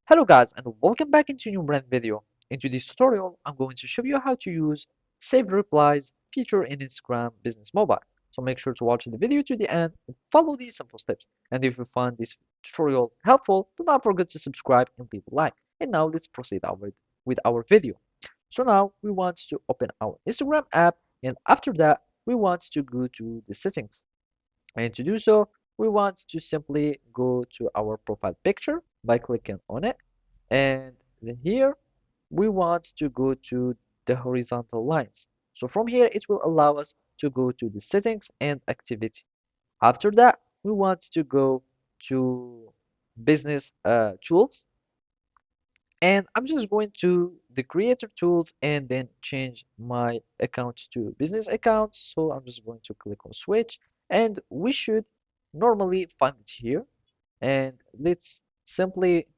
Hello guys and welcome back into a new brand video. In today's tutorial, I'm going to show you how to use Save Replies feature in Instagram Business Mobile. So make sure to watch the video to the end and follow these simple steps. And if you find this tutorial helpful, do not forget to subscribe and leave a like. And now let's proceed with our video. So now we want to open our Instagram app, and after that we want to go to the settings. And to do so, we want to simply go to our profile picture by clicking on it. And then here, we want to go to the horizontal lines. So from here, it will allow us to go to the settings and activity. After that, we want to go to business tools. And I'm just going to the creator tools and then change my account to business account. So I'm just going to click on switch and we should normally find it here. And let's simply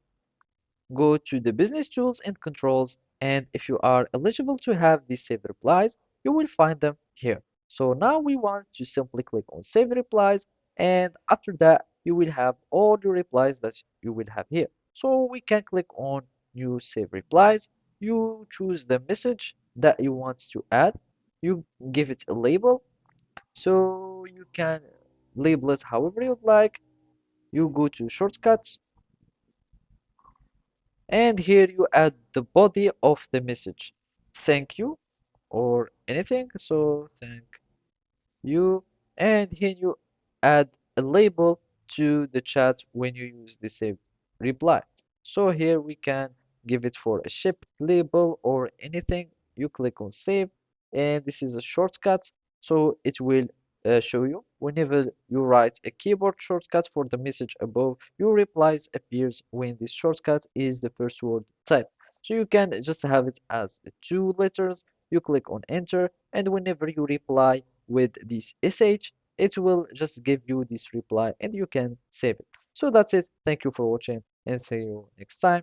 go to the business tools and controls. And if you are eligible to have these save replies, you will find them here. So now we want to simply click on save replies. And after that, you will have all the replies that you will have here. So we can click on new save replies. You choose the message that you want to add. You give it a label. So you can label it however you'd like. You go to shortcuts and here you add the body of the message. Thank you or anything. So thank you. And here you add a label to the chat when you use the save reply. So here we can give it for a ship label or anything. You click on save, and this is a shortcut. So it will show you whenever you write a keyboard shortcut for the message above, your replies appears when this shortcut is the first word type. So you can just have it as two letters. You click on enter, and whenever you reply with this sh, it will just give you this reply and you can save it. So that's it. Thank you for watching and see you next time.